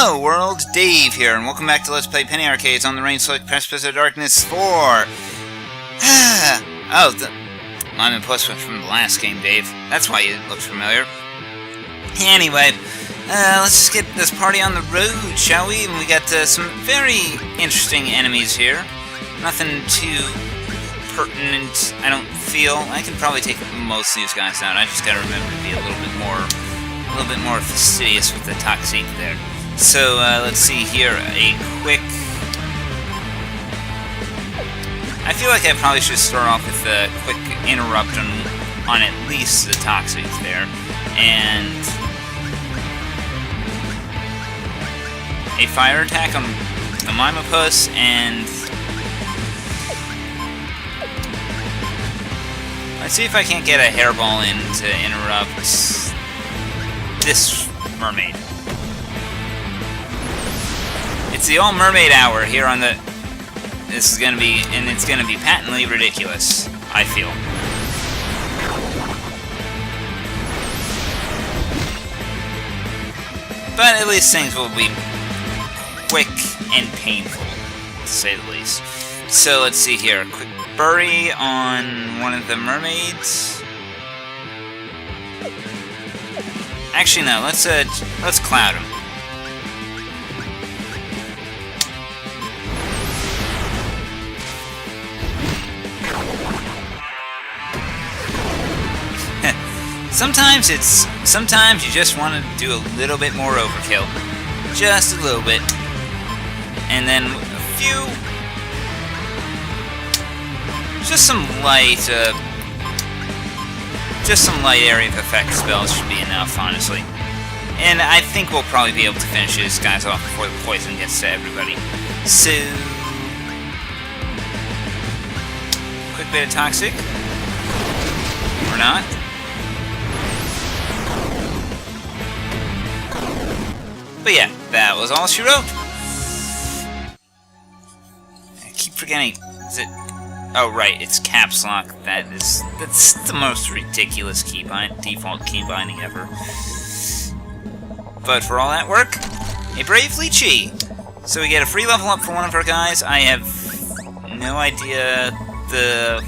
Hello world, Dave here, and welcome back to Let's Play Penny Arcades on the Rainslick Precipice of Darkness 4. I'm impressed from the last game, Dave. That's why it looks familiar. Anyway, let's just get this party on the road, shall we? And we got some very interesting enemies here. Nothing too pertinent, I don't feel. I can probably take most of these guys down. I just gotta remember to be a little bit more fastidious with the toxic there. So, let's see here, a quick... I feel like I probably should start off with a quick interrupt on at least the toxics there, and a fire attack on the Mimopus, and let's see if I can't get a hairball in to interrupt this mermaid. It's the all mermaid hour here on the... This is gonna be... And it's gonna be patently ridiculous, I feel. But at least things will be quick and painful, to say the least. So let's see here. Quick bury on one of the mermaids. Actually, no. Let's cloud him. Sometimes you just want to do a little bit more overkill. Just a little bit. And then a few... Just some light area of effect spells should be enough, honestly. And I think we'll probably be able to finish these guys off before the poison gets to everybody. So... Quick bit of toxic. Or not. But yeah, that was all she wrote. I keep forgetting. Is it? Oh right, it's caps lock. That's the most ridiculous default key binding ever. But for all that work, a brave Lychee. So we get a free level up for one of our guys. I have no idea the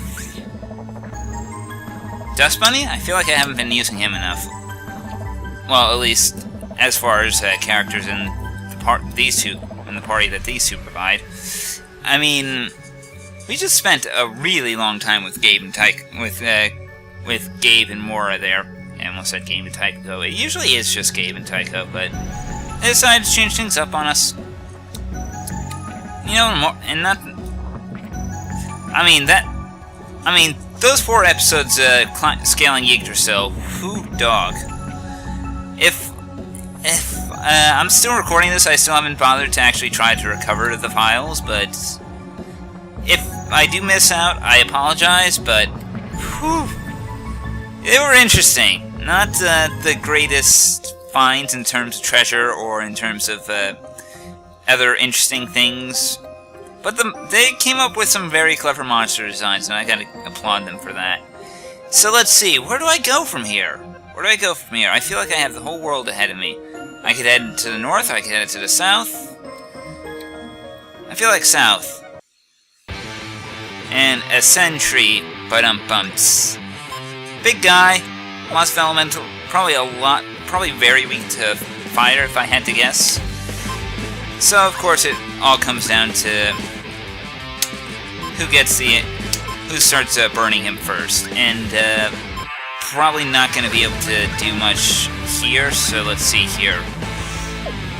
Dust Bunny. I feel like I haven't been using him enough. Well, at least as far as characters in the party that these two provide. I mean, we just spent a really long time with Gabe and with Gabe and Mora there. I almost said Gabe and Tycho. It usually is just Gabe and Tycho, but they decided to change things up on us. You know, and not. I mean, those 4 episodes scaling Yggdrasil. Who dog? If I'm still recording this, I still haven't bothered to actually try to recover the files, but if I do miss out, I apologize, but whew, they were interesting. Not the greatest finds in terms of treasure or in terms of other interesting things, but they came up with some very clever monster designs, and I gotta applaud them for that. So let's see, where do I go from here? Where do I go from here? I feel like I have the whole world ahead of me. I could head to the north, I could head to the south. I feel like south. And a sentry, bumps. Big guy, lots of elemental, probably very weak to fire if I had to guess. So of course it all comes down to who starts burning him first. And probably not going to be able to do much here, so let's see here.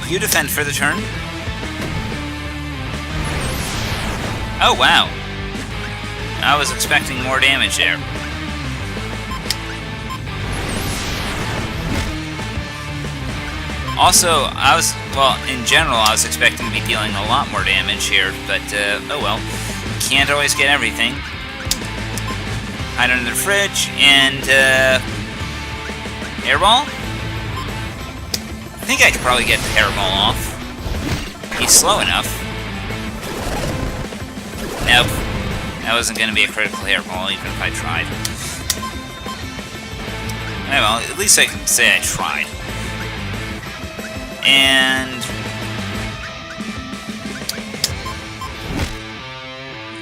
You defend for the turn. Oh, wow. I was expecting more damage there. Also, in general, I was expecting to be dealing a lot more damage here, but, oh well. Can't always get everything. Hide under the fridge, and, hairball? I think I could probably get the hairball off. He's slow enough. Nope. That wasn't going to be a critical hairball, even if I tried. Well, at least I can say I tried. And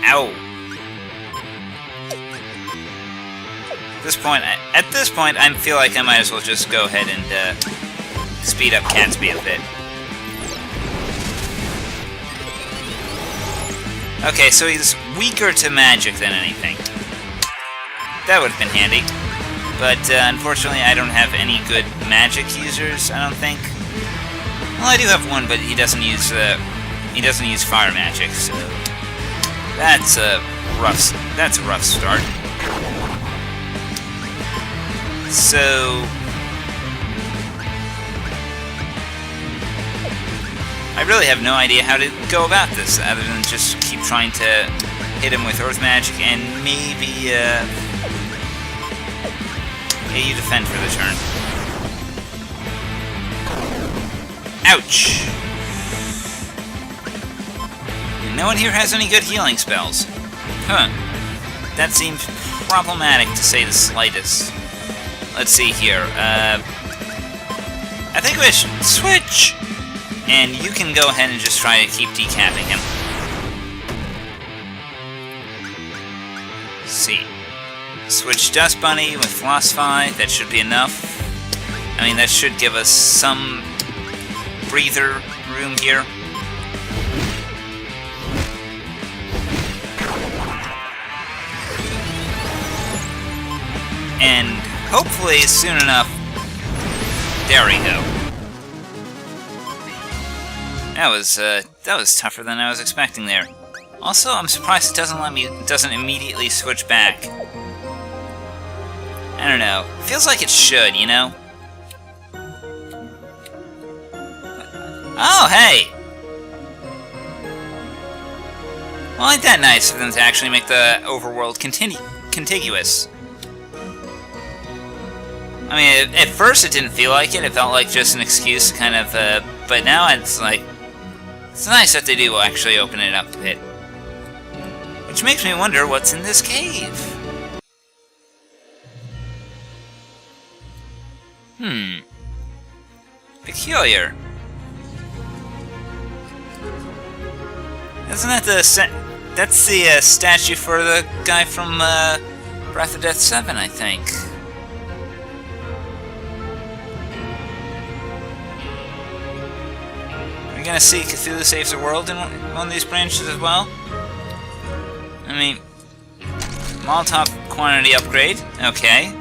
Ow! At this point, I feel like I might as well just go ahead and speed up Catsby a bit. Okay, so he's weaker to magic than anything. That would have been handy. But unfortunately, I don't have any good magic users, I don't think. Well, I do have one, but he doesn't use fire magic, so that's a rough start. So I really have no idea how to go about this, other than just keep trying to hit him with Earth Magic and maybe yeah, you defend for the turn. Ouch! And no one here has any good healing spells. Huh. That seems problematic to say the slightest. Let's see here. I think we should switch! And you can go ahead and just try to keep decapping him. Let's see. Switch Dust Bunny with Philosophy. That should be enough. I mean, that should give us some breather room here. And hopefully soon enough. There we go. That was tougher than I was expecting there. Also, I'm surprised it doesn't immediately switch back. I don't know. It feels like it should, you know? Oh, hey! Well, ain't that nice of them to actually make the overworld contiguous? I mean, at first it didn't feel like it. It felt like just an excuse to kind of, but now it's like, it's nice that they do actually open it up a bit. Which makes me wonder what's in this cave. Peculiar. Isn't that that's the statue for the guy from Breath of Death 7, I think. Are we gonna see Cthulhu Saves the World in one of these branches as well? I mean, Molotov quantity upgrade, okay.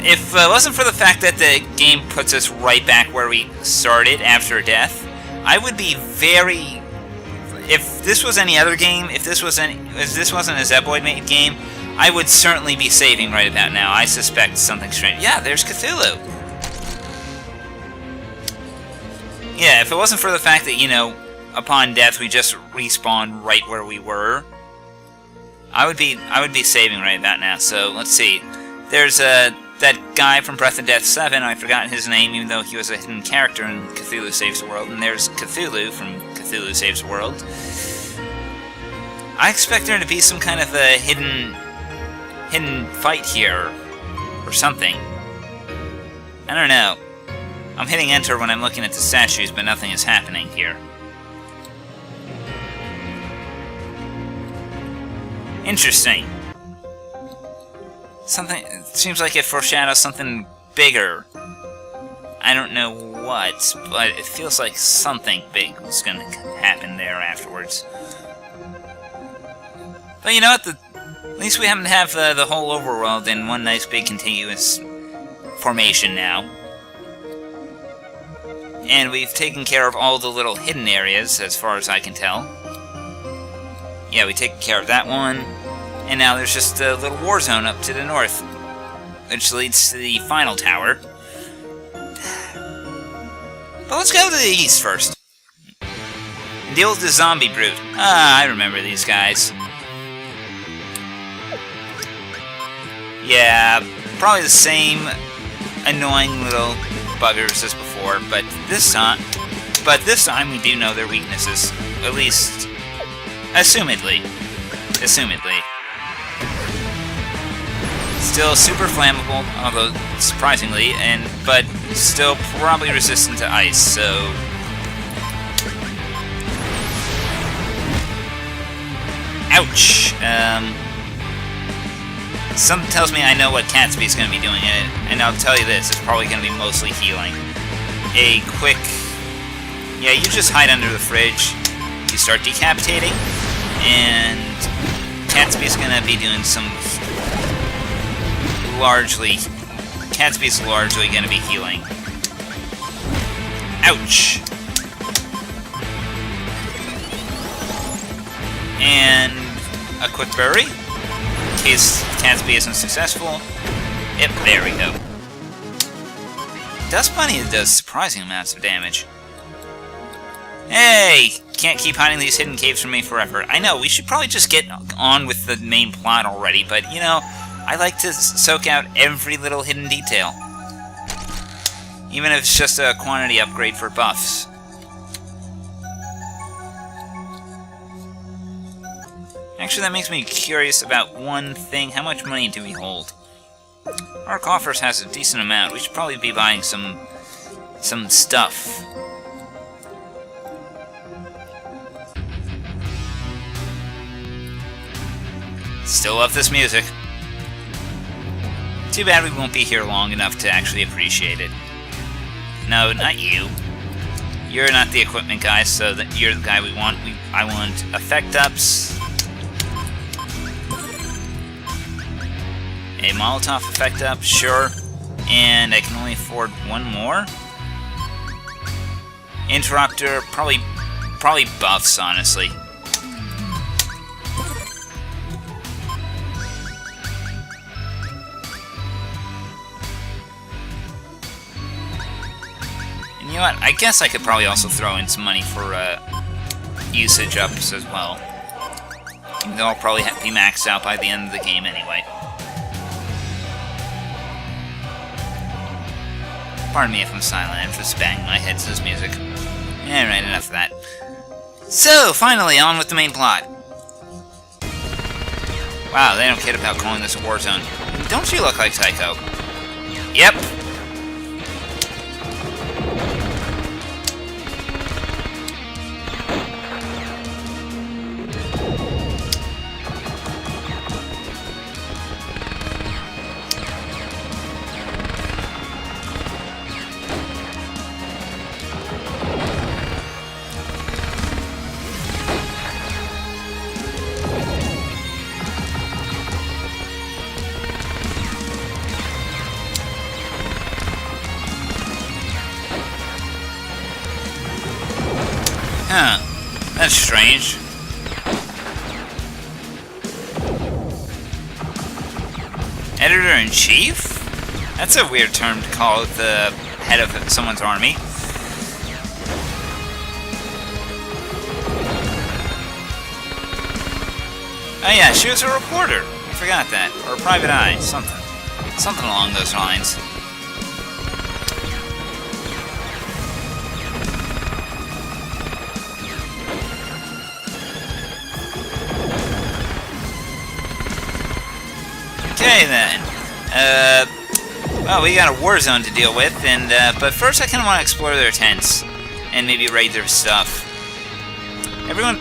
If it wasn't for the fact that the game puts us right back where we started after death, I would be very... If this was any other game, if this wasn't a Zeboid-made game, I would certainly be saving right about now. I suspect something strange. Yeah, there's Cthulhu! Yeah, if it wasn't for the fact that, you know, upon death we just respawn right where we were, I would be saving right about now. So, let's see. There's that guy from Breath of Death 7, I forgot his name, even though he was a hidden character in Cthulhu Saves the World, and there's Cthulhu from Cthulhu Saves the World. I expect there to be some kind of a hidden fight here, or something. I don't know. I'm hitting enter when I'm looking at the statues, but nothing is happening here. Interesting. It seems like it foreshadows something bigger. I don't know what, but it feels like something big was going to happen there afterwards. But you know what? At least we happen to have the whole overworld in one nice big continuous formation now. And we've taken care of all the little hidden areas, as far as I can tell. Yeah, we take care of that one. And now there's just a little war zone up to the north, which leads to the final tower. But let's go to the east first. Deal with the zombie brute. Ah, I remember these guys. Yeah, probably the same annoying little buggers as before, but this time we do know their weaknesses. At least, assumedly. Still super flammable, although surprisingly, but still probably resistant to ice, so... Ouch! Something tells me I know what Precipice is going to be doing, and I'll tell you this, it's probably going to be mostly healing. A quick... Yeah, you just hide under the fridge, you start decapitating, and Precipice is going to be doing some... Precipice is largely going to be healing. Ouch! And a quick bury, in case Precipice isn't successful. Yep, there we go. Dust Bunny does surprising amounts of damage. Hey! Can't keep hiding these hidden caves from me forever. I know, we should probably just get on with the main plot already, but, you know, I like to soak out every little hidden detail. Even if it's just a quantity upgrade for buffs. Actually, that makes me curious about one thing. How much money do we hold? Our coffers has a decent amount. We should probably be buying some stuff. Still love this music. Too bad we won't be here long enough to actually appreciate it. No, not you. You're not the equipment guy, so you're the guy we want. I want effect ups. A Molotov effect up, sure. And I can only afford one more. Interrupter, probably buffs, honestly. And you know what? I guess I could probably also throw in some money for usage ups as well. They'll probably be maxed out by the end of the game anyway. Pardon me if I'm silent, I'm just banging my head to this music. Alright, enough of that. So, finally, on with the main plot. Wow, they don't care about calling this a war zone. Don't you look like Tycho? Yep. Huh. That's strange. Editor-in-Chief? That's a weird term to call the head of someone's army. Oh yeah, she was a reporter. I forgot that. Or a private eye. Something along those lines. Okay then, well, we got a war zone to deal with, and but first I kind of want to explore their tents and maybe raid their stuff. Everyone,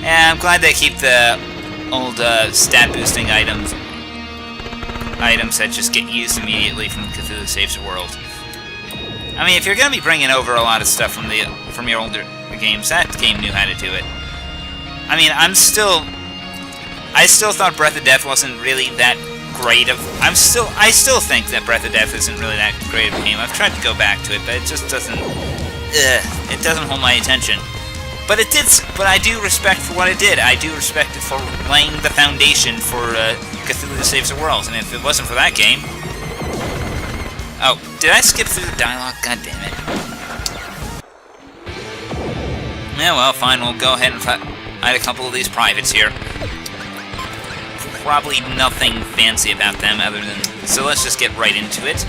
yeah, I'm glad they keep the old stat boosting items that just get used immediately from Cthulhu Saves the World. I mean, if you're gonna be bringing over a lot of stuff from your older games, that game knew how to do it. I mean, I still thought Breath of Death wasn't really that great of... I still think that Breath of Death isn't really that great of a game. I've tried to go back to it, but it just doesn't... it doesn't hold my attention. But it did... But I do respect for what it did. I do respect it for laying the foundation for Cthulhu Saves the World. And if it wasn't for that game... Oh, did I skip through the dialogue? God damn it. Yeah, well, fine. We'll go ahead and fight a couple of these privates here. Probably nothing fancy about them other than... So let's just get right into it.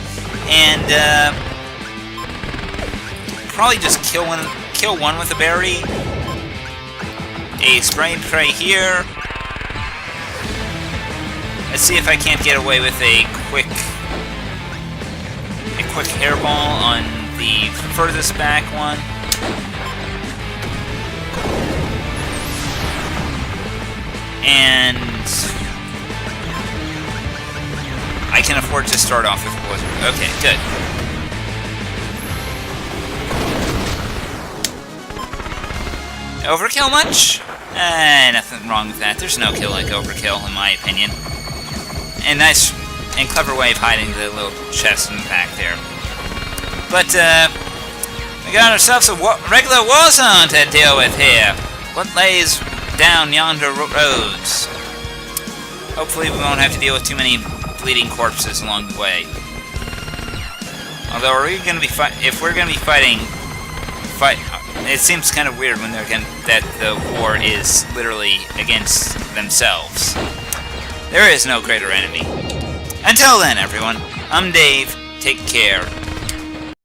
And, probably just kill one with a berry. A spray and pray here. Let's see if I can't get away with a quick hairball on the furthest back one. And I can afford to start off with a blizzard. Okay, good. Overkill much? Nothing wrong with that. There's no kill like overkill, in my opinion. And nice and clever way of hiding the little chest in the back there. But, we got ourselves a regular war zone to deal with here. What lays down yonder roads? Hopefully we won't have to deal with too many bleeding corpses along the way. Although, if we're gonna be fighting, it seems kind of weird when that the war is literally against themselves. There is no greater enemy. Until then, everyone, I'm Dave. Take care.